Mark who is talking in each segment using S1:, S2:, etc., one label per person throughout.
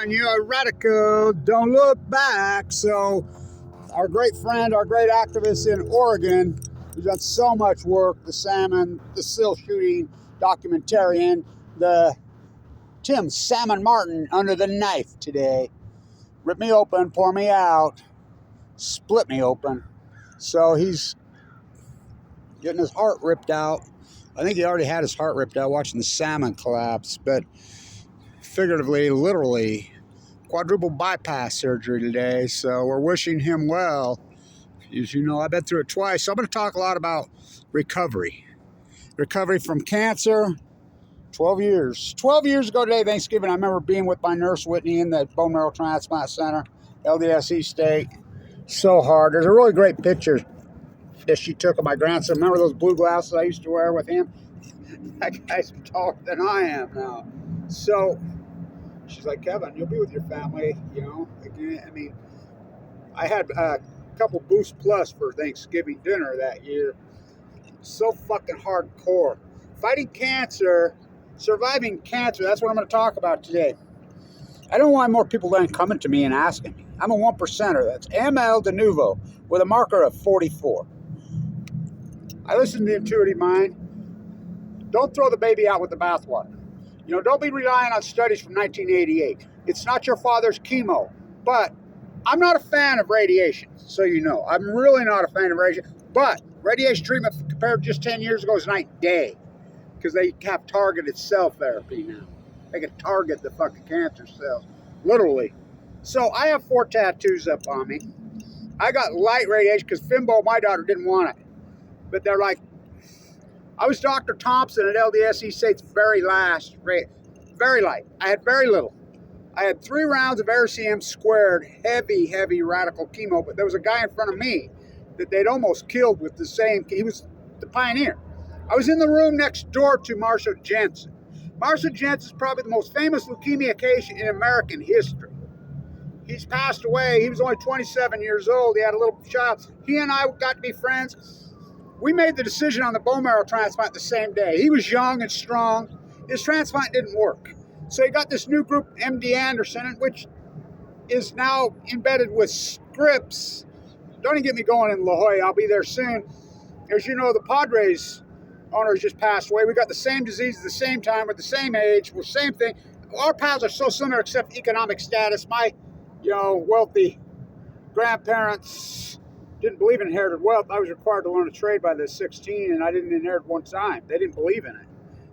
S1: when you're a radical, don't look back. So our great friend, our great activist in Oregon, who's done so much work, the salmon, the seal shooting documentarian, the Tim Salmon Martin under the knife today. Rip me open, pour me out, split me open. So he's getting his heart ripped out. I think he already had his heart ripped out watching the salmon collapse, but figuratively, literally, quadruple bypass surgery today. So we're wishing him well. As you know, I've been through it twice. So I'm going to talk a lot about recovery. Recovery from cancer. 12 years. 12 years ago today, Thanksgiving, I remember being with my nurse, Whitney, in the bone marrow transplant center, LDSE State. So hard. There's a really great picture that she took of my grandson. Remember those blue glasses I used to wear with him? That guy's taller than I am now. So she's like, Kevin, you'll be with your family, you know. Again, I mean, I had a couple Boost Plus for Thanksgiving dinner that year. So fucking hardcore. Fighting cancer, surviving cancer, that's what I'm going to talk about today. I don't want more people then coming to me and asking me. I'm a 1%er. That's AML de novo with a marker of 44. I listen to Intuitive Mind. Don't throw the baby out with the bathwater. You know, don't be relying on studies from 1988. It's not your father's chemo. But I'm not a fan of radiation, so you know. I'm really not a fan of radiation. But radiation treatment compared to just 10 years ago is night and day. Because they have targeted cell therapy now. They can target the fucking cancer cells. Literally. So I have 4 tattoos up on me. I got light radiation because Fimbo, my daughter, didn't want it. But they're like, I was Dr. Thompson at LDSE State's very last, very light. I had very little. I had 3 rounds of RCM squared, heavy, heavy radical chemo, but there was a guy in front of me that they'd almost killed with the same, he was the pioneer. I was in the room next door to Marshall Jensen. Marshall Jensen is probably the most famous leukemia case in American history. He's passed away. He was only 27 years old. He had a little child. He and I got to be friends. We made the decision on the bone marrow transplant the same day. He was young and strong. His transplant didn't work. So he got this new group, MD Anderson, which is now embedded with Scripps. Don't even get me going in La Jolla. I'll be there soon. As you know, the Padres owners just passed away. We got the same disease at the same time, with the same age, with the same thing. Our paths are so similar except economic status. My, wealthy grandparents didn't believe in inherited wealth. I was required to learn a trade by the 16, and I didn't inherit one time. They didn't believe in it.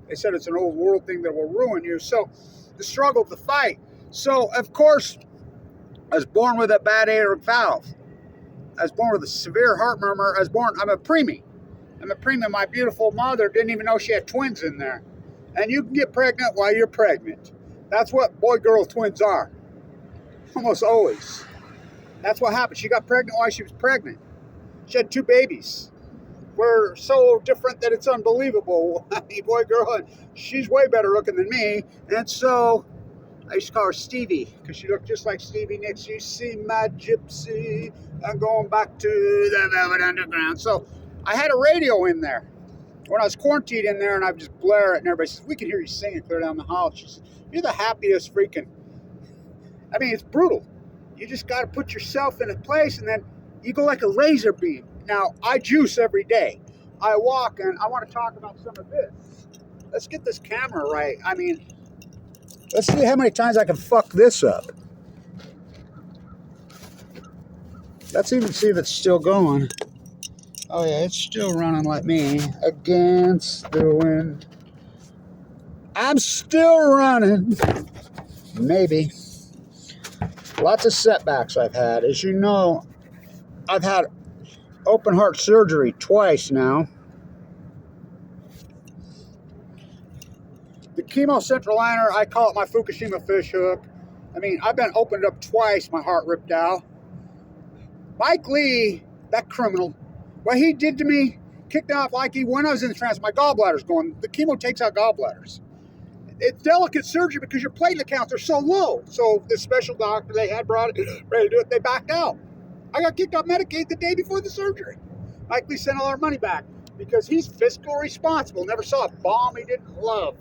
S1: They said it's an old world thing that will ruin you. So the struggle, the fight. So, of course, I was born with a bad aortic valve. I was born with a severe heart murmur. I'm a preemie. My beautiful mother didn't even know she had twins in there. And you can get pregnant while you're pregnant. That's what boy-girl twins are. Almost always. That's what happened. She got pregnant while she was pregnant. She had 2 babies. We're so different that it's unbelievable. I mean, boy, girl, and she's way better looking than me. And so I used to call her Stevie because she looked just like Stevie Nicks. You see my gypsy. I'm going back to the Velvet Underground. So I had a radio in there when I was quarantined in there, and I would just blare it, and everybody says, we can hear you singing clear down the hall. She says, you're the happiest freaking. I mean, it's brutal. You just got to put yourself in a place, and then you go like a laser beam. Now, I juice every day. I walk, and I want to talk about some of this. Let's get this camera right. I mean, let's see how many times I can fuck this up. Let's even see if it's still going. Oh, yeah, it's still running like me. Against the wind. I'm still running. Maybe. Lots of setbacks I've had. As you know, I've had open heart surgery twice now. The chemo central liner, I call it my Fukushima fish hook. I mean, I've been opened up twice, my heart ripped out. Mike Lee, that criminal, what he did to me, kicked off like when I was in the transplant, my gallbladder's going. The chemo takes out gallbladders. It's delicate surgery because your platelet counts are so low. So the special doctor they had brought it, ready to do it, they backed out. I got kicked off Medicaid the day before the surgery. Mike Lee sent all our money back because he's fiscally responsible. Never saw a bomb he didn't love.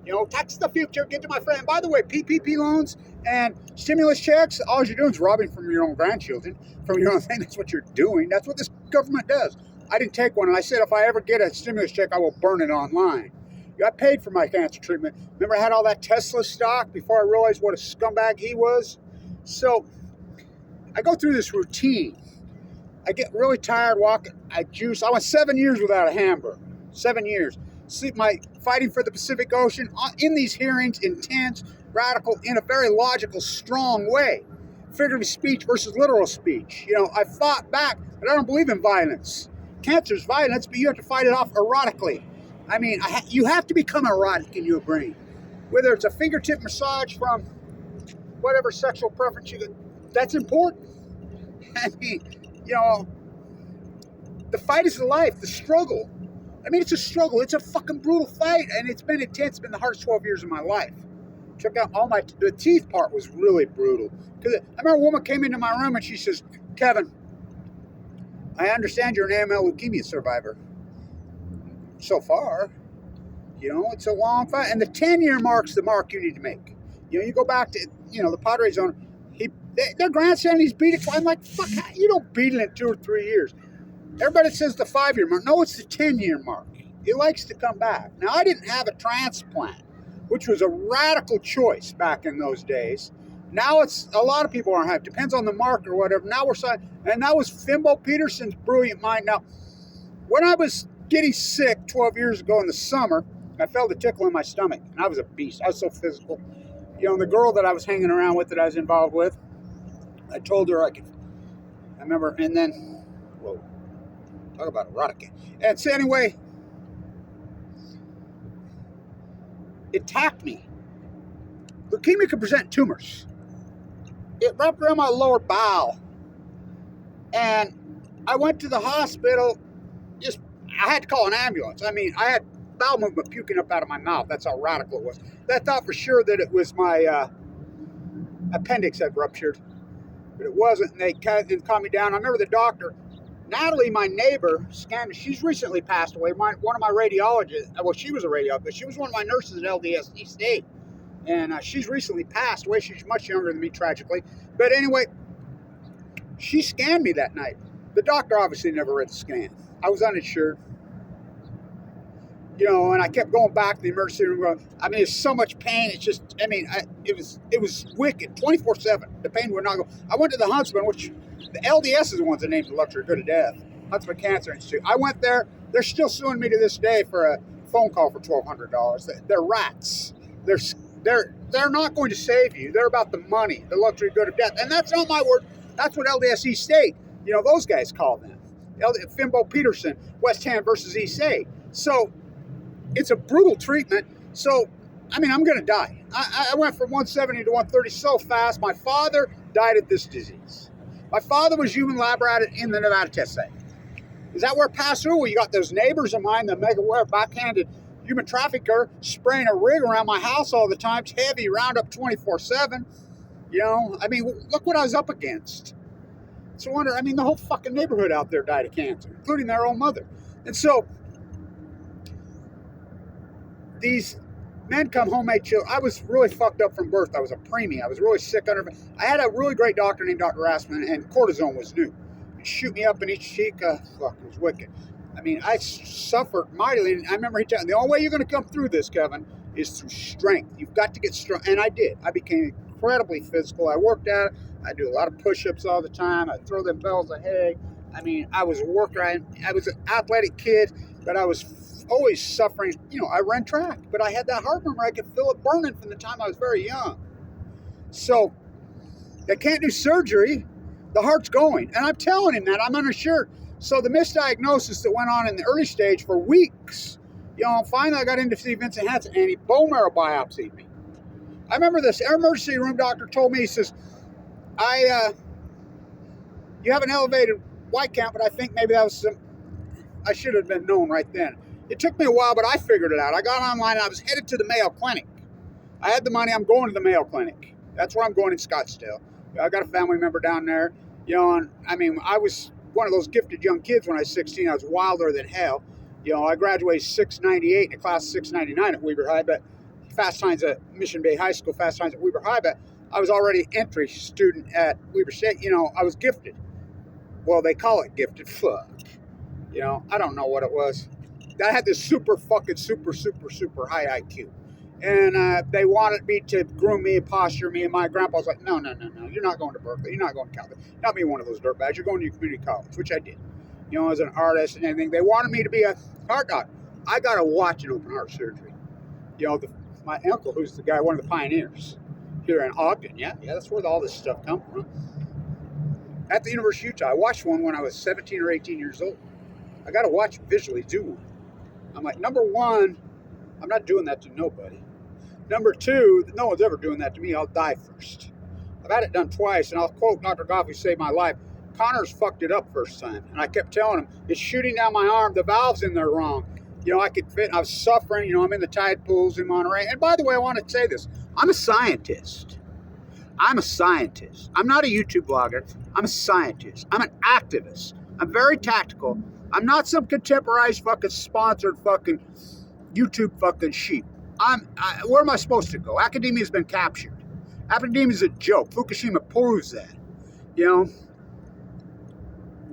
S1: You know, tax the future, get to my friend. By the way, PPP loans, And stimulus checks, all you're doing is robbing from your own grandchildren, from your own thing. That's what you're doing. That's what this government does. I didn't take one, and I said if I ever get a stimulus check, I will burn it online. I paid for my cancer treatment. Remember, I had all that Tesla stock before I realized what a scumbag he was? So I go through this routine. I get really tired walking. I juice. I went 7 years without a hamburger. 7 years. Sleep my fighting for the Pacific Ocean in these hearings, intense, radical, in a very logical, strong way. Figurative speech versus literal speech. You know, I fought back, but I don't believe in violence. Cancer's violence, but you have to fight it off erotically. I mean, you have to become erotic in your brain. Whether it's a fingertip massage from whatever sexual preference you get, that's important. I mean, you know, the fight is the life, the struggle. I mean, it's a struggle. It's a fucking brutal fight, and it's been intense. It's been the hardest 12 years of my life. Took out the teeth part was really brutal. Because I remember a woman came into my room and she says, Kevin, I understand you're an AML leukemia survivor. So far, you know, it's a long fight. And the 10-year mark's the mark you need to make. You know, you go back to, you know, the Padres owner, their grandson, he's beat it. I'm like, fuck, you don't beat it in 2 or 3 years. Everybody says the 5-year mark. No, it's the 10-year mark. He likes to come back. Now, I didn't have a transplant, which was a radical choice back in those days. Now it's, a lot of people aren't having, depends on the mark or whatever. Now we're signing, and that was Fimbo Peterson's brilliant mind. Now, when I was getting sick 12 years ago in the summer, I felt a tickle in my stomach, and I was a beast. I was so physical. You know, the girl that I was hanging around with, that I was involved with, I told her I remember, and then, whoa, talk about erotic. And so anyway, it attacked me. Leukemia can present tumors. It wrapped around my lower bowel. And I went to the hospital, I had to call an ambulance. I mean, I had bowel movement puking up out of my mouth. That's how radical it was. I thought for sure that it was my appendix had ruptured, but it wasn't, and they calmed me down. I remember the doctor, Natalie, my neighbor, she's recently passed away. One of my radiologists, well, she was a radiologist, but she was one of my nurses at LDS State, and she's recently passed away. She's much younger than me, tragically. But anyway, she scanned me that night. The doctor obviously never read the scan. I was uninsured. You know, and I kept going back to the emergency room going, I mean, it's so much pain. It's just, I mean, it was wicked, 24/7. The pain would not go. I went to the Huntsman, which the LDS is the ones that named the luxury good to death. Huntsman Cancer Institute. I went there. They're still suing me to this day for a phone call for $1,200. They're rats. They're not going to save you. They're about the money, the luxury good of death. And that's not my word. That's what LDS State, you know, those guys call them. Fimbo Peterson, West Ham versus East State. So it's a brutal treatment. So, I mean, I'm going to die. I went from 170 to 130 so fast. My father died of this disease. My father was human lab rat in the Nevada test site. Is that where it passed through? Well, you got those neighbors of mine, the mega backhanded human trafficker, spraying a rig around my house all the time. It's heavy, Roundup 24/7. You know, I mean, look what I was up against. It's a wonder. I mean, the whole fucking neighborhood out there died of cancer, including their own mother. And so these men come home, made children. I was really fucked up from birth. I was a preemie. I was really sick I had a really great doctor named Dr. Rassman, and cortisone was new. He'd shoot me up in each cheek. Fuck, it was wicked. I mean, I suffered mightily. And I remember he told me, the only way you're going to come through this, Kevin, is through strength. You've got to get strong. And I did. I became incredibly physical. I worked at it. I do a lot of push-ups all the time. I throw them bells of hay. I mean, I was a worker. I was an athletic kid, but I was always suffering. You know, I ran track, but I had that heart murmur. I could feel it burning from the time I was very young. So they can't do surgery. The heart's going. And I'm telling him that. I'm uninsured. So the misdiagnosis that went on in the early stage for weeks, you know, finally I got in to see Vincent Hansen, and he bone marrow biopsied me. I remember this emergency room doctor told me, he says, you have an elevated white count, but I think maybe that was I should have been known right then. It took me a while, but I figured it out. I got online and I was headed to the Mayo Clinic. I had the money. I'm going to the Mayo Clinic. That's where I'm going in Scottsdale. I got a family member down there, you know, and I mean, I was one of those gifted young kids when I was 16. I was wilder than hell. You know, I graduated 698 in a class of 699 at Weber High, but fast times at Mission Bay High School, fast times at Weber High, but I was already entry student at Weber State. You know, I was gifted. Well, they call it gifted. Fuck. You know, I don't know what it was. I had this super high IQ. And they wanted me to groom me and posture me. And my grandpa was like, no. You're not going to Berkeley. You're not going to Calvin. Not being one of those dirtbags. You're going to community college, which I did. You know, as an artist and everything. They wanted me to be a heart doctor. I got to watch an open heart surgery. You know, my uncle, who's the guy, one of the pioneers here in Ogden. Yeah, that's where all this stuff comes from. At the University of Utah, I watched one when I was 17 or 18 years old. I got to watch visually do one. I'm like, number one, I'm not doing that to nobody. Number two, no one's ever doing that to me. I'll die first. I've had it done twice, and I'll quote Dr. Goff, who saved my life. Connors fucked it up first time, and I kept telling him, it's shooting down my arm. The valve's in there wrong. You know, I could fit. I was suffering. You know, I'm in the tide pools in Monterey. And by the way, I want to say this. I'm a scientist. I'm not a YouTube blogger. I'm a scientist. I'm an activist. I'm very tactical. I'm not some contemporized fucking sponsored fucking YouTube fucking sheep. Where am I supposed to go? Academia has been captured. Academia is a joke. Fukushima proves that. You know,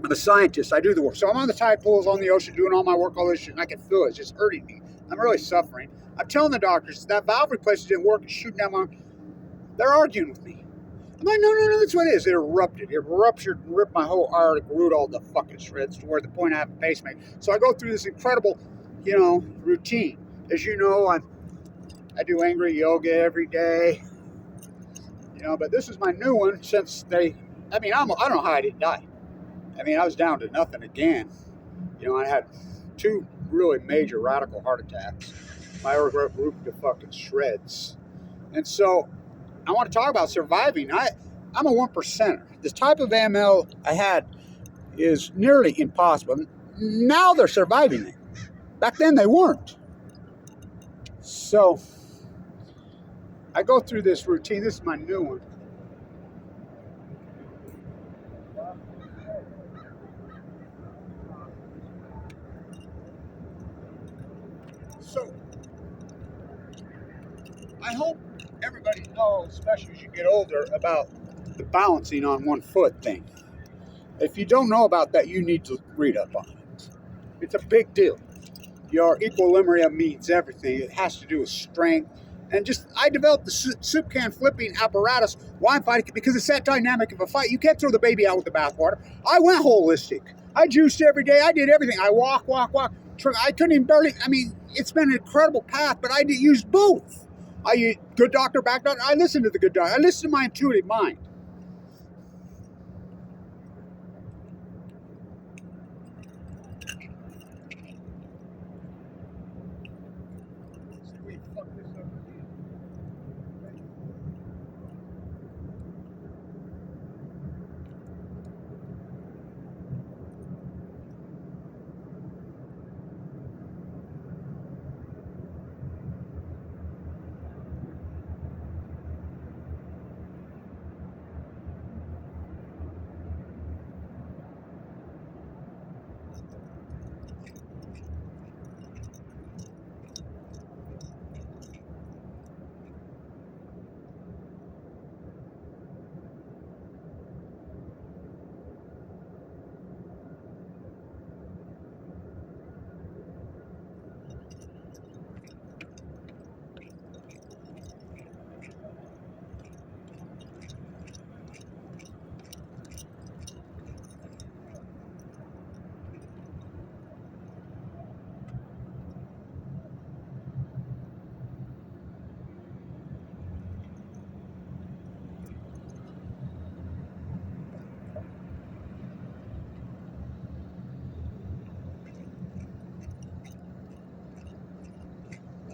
S1: I'm a scientist. I do the work. So I'm on the tide pools, on the ocean, doing all my work, all this shit, and I can feel it. It's just hurting me. I'm really suffering. I'm telling the doctors that valve replacement didn't work. It's shooting down my... They're arguing with me. I'm like, no, that's what it is. It erupted. It ruptured and ripped my whole aortic root all the fucking shreds to where the point I have a pacemaker. So I go through this incredible, you know, routine. As you know, I do angry yoga every day. You know, but this is my new one since I don't know how I didn't die. I mean, I was down to nothing again. You know, I had 2 really major radical heart attacks. My aortic root to fucking shreds. And so I want to talk about surviving. I'm a 1%er. This type of AML I had is nearly impossible. Now they're surviving it. Back then they weren't. So I go through this routine. This is my new one. So I hope everybody knows, especially as you get older, about the balancing on one foot thing. If you don't know about that, you need to read up on it. It's a big deal. Your equilibrium means everything. It has to do with strength. And I developed the soup can flipping apparatus. Why I'm fighting? Because it's that dynamic of a fight. You can't throw the baby out with the bathwater. I went holistic. I juiced every day. I did everything. I walk. I couldn't even it's been an incredible path, but I used both. I used good doctor, back doctor. I listened to the good doctor. I listened to my intuitive mind.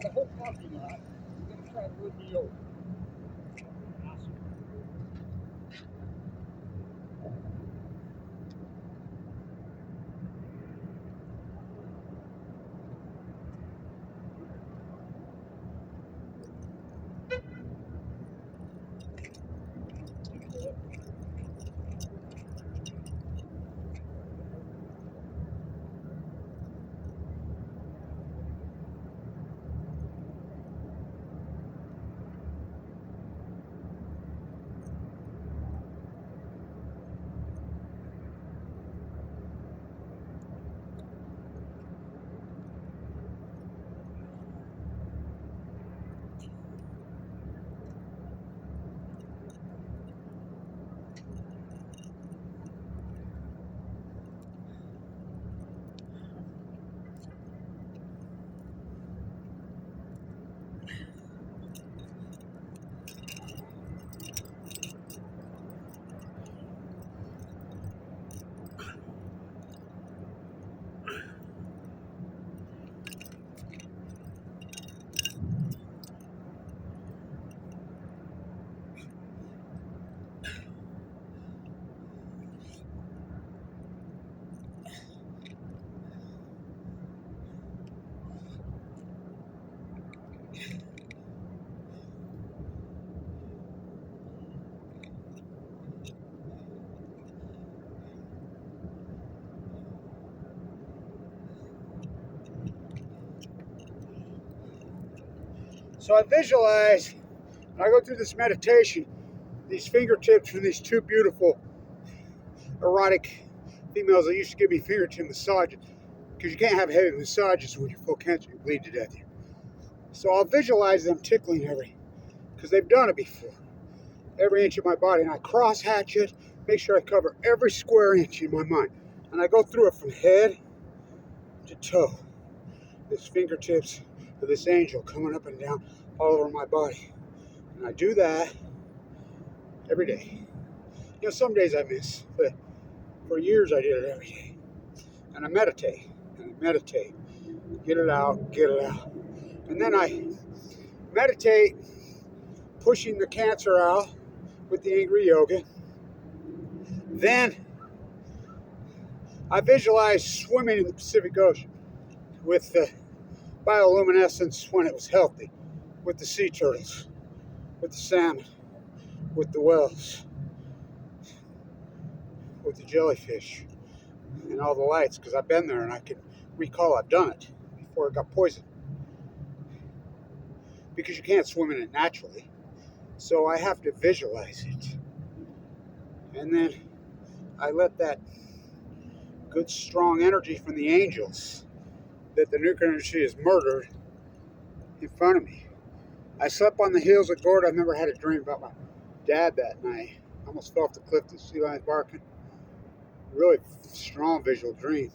S1: The whole parking lot, you're going to try to run me over. So I visualize, and I go through this meditation, these fingertips from these two beautiful erotic females that used to give me fingertip massages, because you can't have heavy massages when you're full cancer, you bleed to death. So I'll visualize them tickling because they've done it before, every inch of my body, and I cross hatch it, make sure I cover every square inch in my mind, and I go through it from head to toe. This fingertips of this angel coming up and down all over my body, and I do that every day. You know, some days I miss, but for years I did it every day. And I meditate, get it out, and then I meditate, pushing the cancer out with the angry yoga. Then I visualize swimming in the Pacific Ocean with the bioluminescence when it was healthy, with the sea turtles, with the salmon, with the whales, with the jellyfish, and all the lights, because I've been there and I can recall I've done it before it got poisoned. Because you can't swim in it naturally, so I have to visualize it. And then I let that good strong energy from the angels that the nuclear industry has murdered in front of me. I slept on the hills of Gord. I've never had a dream about my dad that night. I almost fell off the cliff to sea lions barking. Really strong visual dream.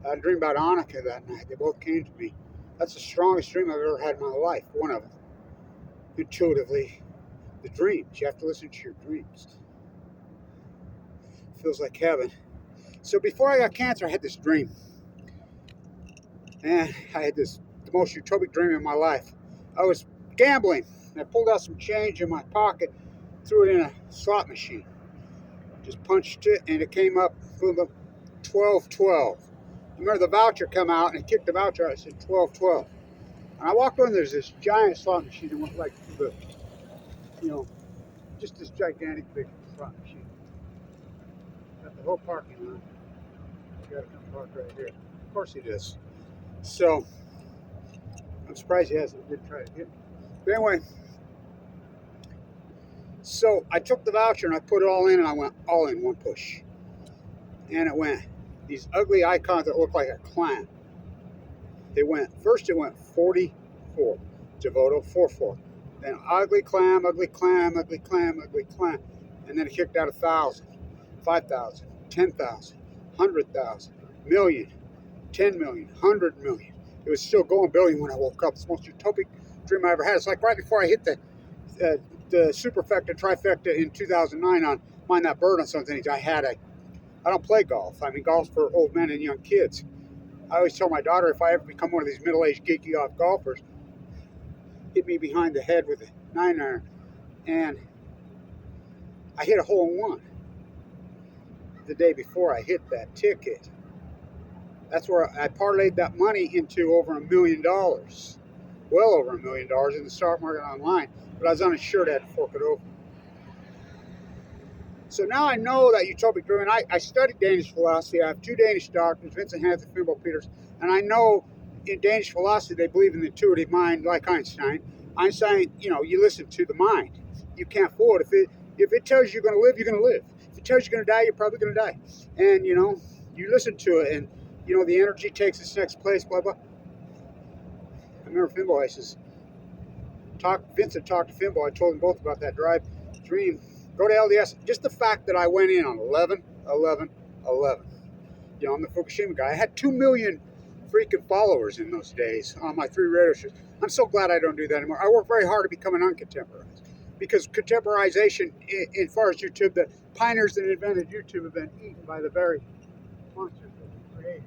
S1: I had a dream about Annika that night. They both came to me. That's the strongest dream I've ever had in my life, one of them. Intuitively, the dreams. You have to listen to your dreams. It feels like heaven. So before I got cancer, I had this dream. And I had the most utopic dream in my life. I was gambling. And I pulled out some change in my pocket, threw it in a slot machine. Just punched it, and it came up with a 12-12. Remember the voucher come out, and it kicked the voucher out. It said 12-12. And I walked in, there's this giant slot machine that went like the, just this gigantic big slot machine. Got the whole parking lot. You gotta come park right here. Of course he does. So I'm surprised he hasn't. He did try to hit me. But anyway, so I took the voucher and I put it all in, and I went all in one push. And it went these ugly icons that look like a clown. First it went 44. Devoto 44. Then ugly clam, ugly clam, ugly clam, ugly clam. And then it kicked out 1,000, 5,000, 10,000, 100,000, million, 10 million, 100 million. It was still going billion when I woke up. It's the most utopic dream I ever had. It's like right before I hit the superfecta, trifecta in 2009 on Mind That Bird on something. I don't play golf. I mean, golf's for old men and young kids. I always tell my daughter, if I ever become one of these middle-aged geeky off golfers, hit me behind the head with a 9-iron. And I hit a hole-in-one the day before I hit that ticket. That's where I parlayed that money into over $1 million. Well over $1 million in the stock market online. But I was uninsured, I had to fork it over. So now I know that utopic dream, and I studied Danish philosophy. I have 2 Danish doctors, Vincent Hansen and Fimbo Peters, and I know in Danish philosophy they believe in the intuitive mind like Einstein. Einstein, you listen to the mind. You can't fool it. If it tells you you're going to live, you're going to live. If it tells you you're going to die, you're probably going to die. And, you listen to it, and, the energy takes its next place, blah, blah. I remember Fimbo, Vincent talked to Fimbo. I told him both about that dream. Go to LDS. Just the fact that I went in on 11, 11, 11. I'm the Fukushima guy. I had 2 million freaking followers in those days on my 3 radio shows. I'm so glad I don't do that anymore. I work very hard to become an uncontemporized. Because contemporization, as far as YouTube, the pioneers that invented YouTube have been eaten by the very monsters that we created.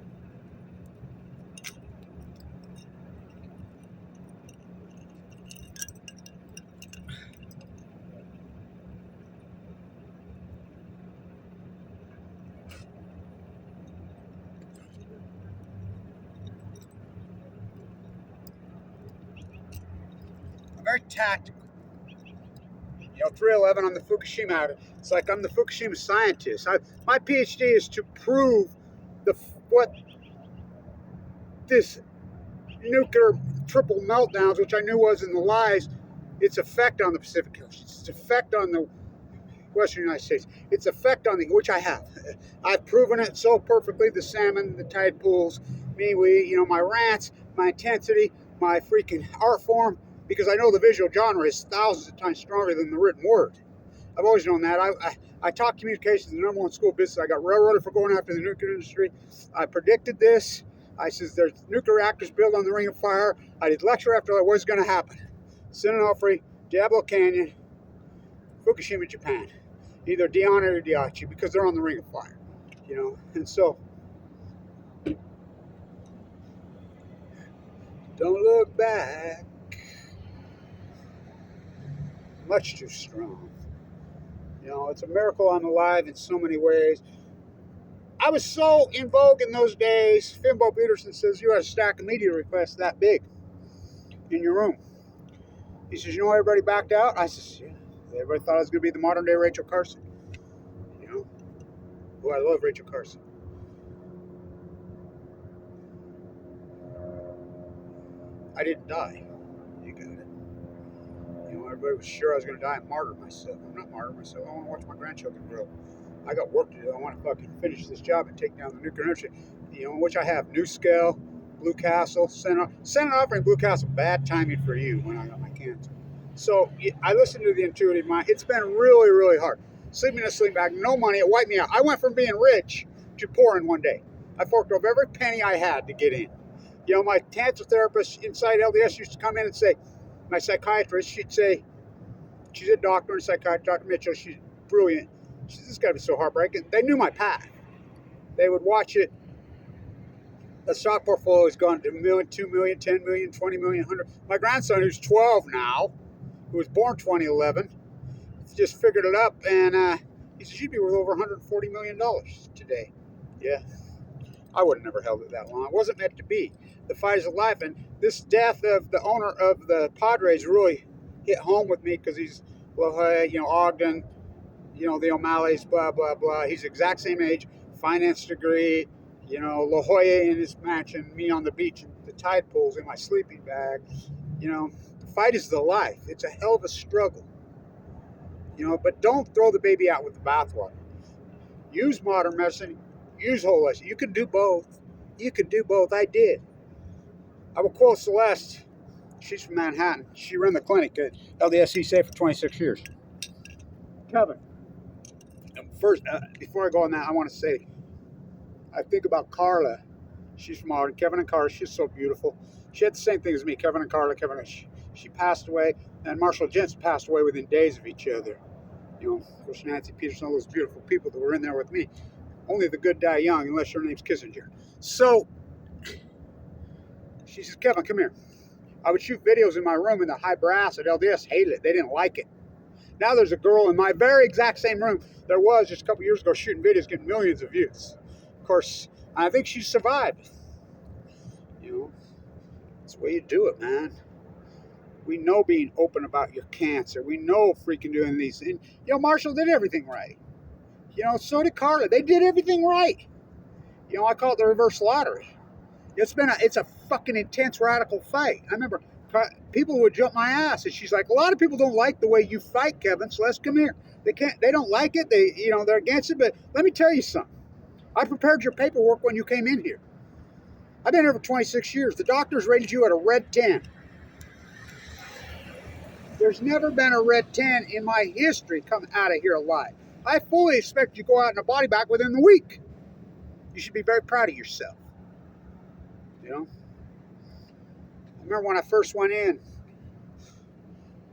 S1: Very tactical. 311 on the Fukushima. It's like I'm the Fukushima scientist. My PhD is to prove what this nuclear triple meltdowns, which I knew was in the lies, its effect on the Pacific Ocean, its effect on the Western United States, its effect on the, which I have. I've proven it so perfectly, the salmon, the tide pools, my rants, my intensity, my freaking art form, because I know the visual genre is thousands of times stronger than the written word. I've always known that. I taught communications in the #1 school of business. I got railroaded for going after the nuclear industry. I predicted this. I said there's nuclear reactors built on the Ring of Fire. I did lecture after that. What's going to happen? San Onofre, Diablo Canyon, Fukushima, Japan. Either Diana or Diachi, because they're on the Ring of Fire. And so don't look back. Much too strong. It's a miracle I'm alive in so many ways. I was so in vogue in those days. Fimbo Peterson says, you had a stack of media requests that big in your room. He says, everybody backed out? I says, yeah. Everybody thought I was going to be the modern day Rachel Carson. Oh, I love Rachel Carson. I didn't die. You got it. Everybody was sure I was going to die and martyr myself. I'm not martyr myself. I want to watch my grandchildren grow. I got work to do. I want to fucking finish this job and take down the nuclear industry. Which I have. New Scale, Blue Castle, San Onofre and Blue Castle. Bad timing for you when I got my cancer. So I listened to the intuitive mind. It's been really, really hard. Sleeping in a sleep bag, no money. It wiped me out. I went from being rich to poor in one day. I forked over every penny I had to get in. My cancer therapist inside LDS used to come in and say, my psychiatrist, she'd say, she's a doctor and psychiatrist, Dr. Mitchell, she's brilliant. She said, this has got to be so heartbreaking. They knew my path. They would watch it. The stock portfolio has gone to $1 million, $2 million, $10 million, $20 million, $100 million. My grandson, who's 12 now, who was born 2011, just figured it up, and he said, she'd be worth over $140 million today. Yeah. I would have never held it that long. It wasn't meant to be. The fight is of life, and this death of the owner of the Padres really hit home with me because he's Ogden, the O'Malley's, blah, blah, blah. He's the exact same age, finance degree, La Jolla in his mansion, me on the beach, the tide pools in my sleeping bag. The fight is the life. It's a hell of a struggle. But don't throw the baby out with the bathwater. Use modern medicine. Use holistic. You can do both. You can do both. I did. I will quote Celeste. She's from Manhattan. She ran the clinic at LDSC for 26 years. Kevin. First, before I go on that, I want to say, I think about Carla. She's from Ogden. Kevin and Carla. She's so beautiful. She had the same thing as me. Kevin and Carla. She passed away, and Marshall Jensen passed away within days of each other. Of course, Nancy Peterson, all those beautiful people that were in there with me. Only the good die young, unless your name's Kissinger. So, she says, Kevin, come here. I would shoot videos in my room, and the high brass at LDS hated it. They didn't like it. Now there's a girl in my very exact same room there was just a couple years ago shooting videos, getting millions of views. Of course, I think she survived. That's the way you do it, man. We know being open about your cancer. We know freaking doing these things. Marshall did everything right. So did Carla. They did everything right. I call it the reverse lottery. It's a fucking intense radical fight. I remember people would jump my ass, and she's like, a lot of people don't like the way you fight, Kevin, so let's come here. They don't like it. They're against it, but let me tell you something. I prepared your paperwork when you came in here. I've been here for 26 years. The doctors rated you at a red 10. There's never been a red 10 in my history coming out of here alive. I fully expect you to go out in a body bag within the week. You should be very proud of yourself. I remember when I first went in,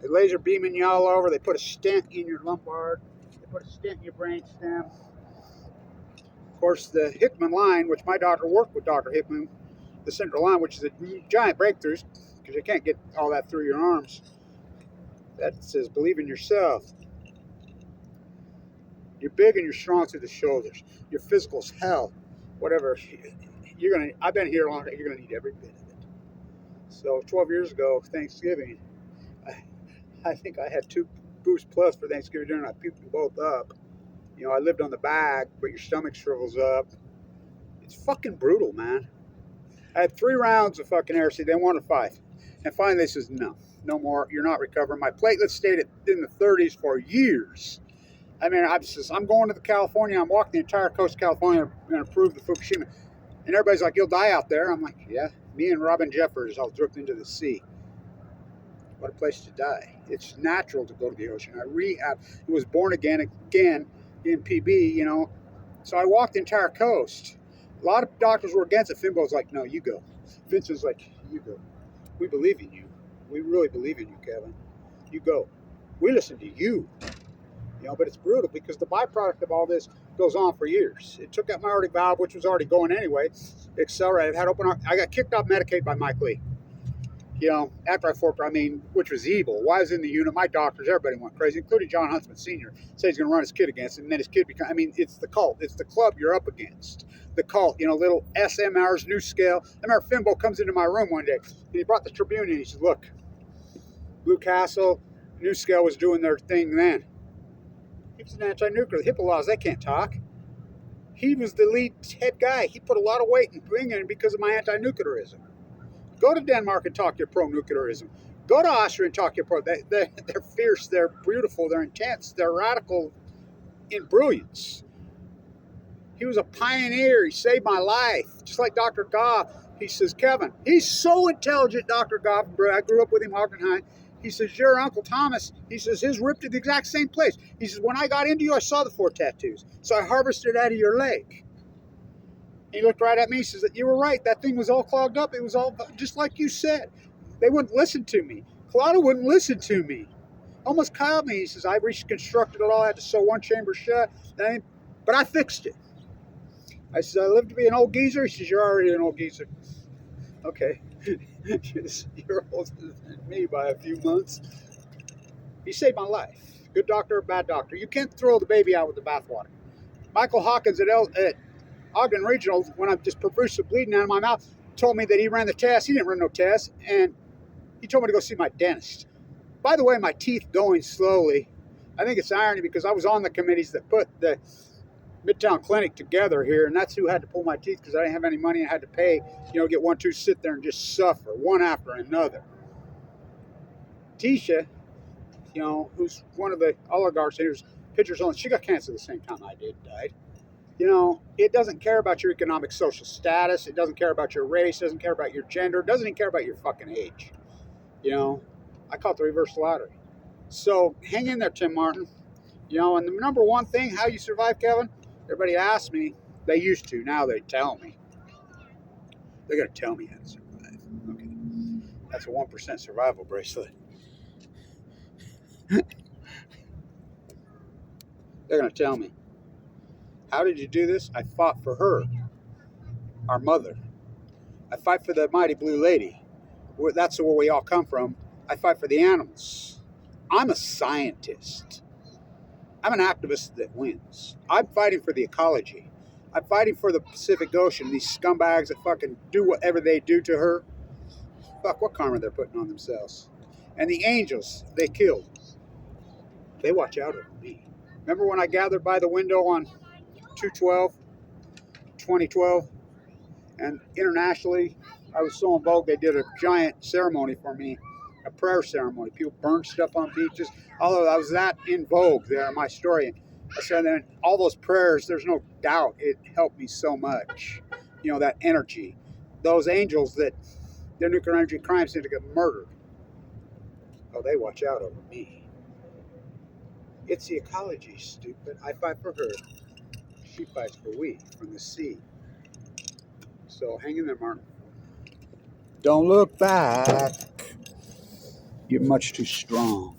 S1: they laser beaming you all over. They put a stent in your lumbar. They put a stent in your brain stem. Of course, the Hickman line, which my doctor worked with Dr. Hickman, the central line, which is a giant breakthroughs, because you can't get all that through your arms. That says, believe in yourself. You're big and you're strong through the shoulders. Your physical's hell. Whatever. I've been here longer. You're going to need every bit of it. So 12 years ago, Thanksgiving, I think I had 2 Boost Plus for Thanksgiving dinner, and I puked them both up. I lived on the bag, but your stomach shrivels up. It's fucking brutal, man. I had 3 rounds of fucking heresy. They wanted 5. And finally they says, no more. You're not recovering. My platelets stayed in the 30s for years. I mean, I'm going to California. I'm walking the entire coast of California and approve the Fukushima. And everybody's like, you'll die out there. I'm like, yeah. Me and Robin Jeffers all drift into the sea. What a place to die. It's natural to go to the ocean. I was born again in PB, you know. So I walked the entire coast. A lot of doctors were against it. Finbo's like, no, you go. Vince was like, you go. We believe in you. We really believe in you, Kevin. You go. We listen to you. You know, but it's brutal because the byproduct of all this goes on for years. It took out my aortic valve, which was already going anyway. Accelerated. Had open. I got kicked off Medicaid by Mike Lee. You know, after I forked, which was evil. While I was in the unit, my doctors, everybody went crazy, including John Huntsman Sr. Said he's going to run his kid against it, and then his kid it's the cult. It's the club you're up against. The cult, you know, little SMRs, new scale. I remember Finbo comes into my room one day, and he brought the Tribune in. He said, look, Blue Castle, new scale was doing their thing then. He was an anti-nuclear. The HIPAA laws, they can't talk. He was the lead head guy. He put a lot of weight in bringing it because of my anti-nuclearism. Go to Denmark and talk your pro-nuclearism. Go to Austria and talk your pro. They're fierce, they're beautiful, they're intense, they're radical in brilliance. He was a pioneer. He saved my life. Just like Dr. Goff. He says, Kevin, he's so intelligent, Dr. Goff. I grew up with him, Hockenheim. He says, your Uncle Thomas, he says, his ripped at the exact same place. He says, when I got into you, I saw the 4 tattoos. So I harvested out of your leg. He looked right at me. He says, you were right. That thing was all clogged up. It was all just like you said. They wouldn't listen to me. Claudia wouldn't listen to me. Almost called me. He says, I reconstructed it all. I had to sew one chamber shut. But I fixed it. I said, I live to be an old geezer. He says, you're already an old geezer. Okay. You're older than me by a few months. He saved my life. Good doctor or bad doctor. You can't throw the baby out with the bathwater. Michael Hawkins at Ogden Regional, when I just profusely bleeding out of my mouth, told me that he ran the test. He didn't run no test, and he told me to go see my dentist. By the way, my teeth going slowly. I think it's irony because I was on the committees that put the Midtown Clinic together here, and that's who had to pull my teeth because I didn't have any money. I had to pay, you know, get 1, 2, sit there and just suffer one after another. Tisha, you know, who's one of the oligarchs here's pictures on, she got cancer the same time I did, died. You know, it doesn't care about your economic social status. It doesn't care about your race. It doesn't care about your gender. It doesn't even care about your fucking age. You know, I call it the reverse lottery. So hang in there, Tim Martin. You know, and the number one thing, how you survive, Kevin, everybody asks me. They used to. Now they tell me. They're going to tell me how to survive. Okay. That's a 1% survival bracelet. They're going to tell me. How did you do this? I fought for her, our mother. I fight for the mighty blue lady. That's where we all come from. I fight for the animals. I'm a scientist. I'm an activist that wins. I'm fighting for the ecology. I'm fighting for the Pacific Ocean. These scumbags that fucking do whatever they do to her. Fuck, what karma they're putting on themselves. And the angels they killed. They watch out over me. Remember when I gathered by the window on 2012, and internationally, I was so in vogue, they did a giant ceremony for me, a prayer ceremony. People burned stuff on beaches. Although I was that in vogue there, my story. I said, then all those prayers, there's no doubt it helped me so much. You know, that energy. Those angels that their nuclear energy crimes seem to get murdered. Oh, they watch out over me. It's the ecology, stupid. I fight for her. She fights for we from the sea. So hang in there, Martin. Don't look back. You're much too strong.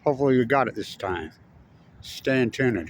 S1: Hopefully you got it this time. Stay in tune.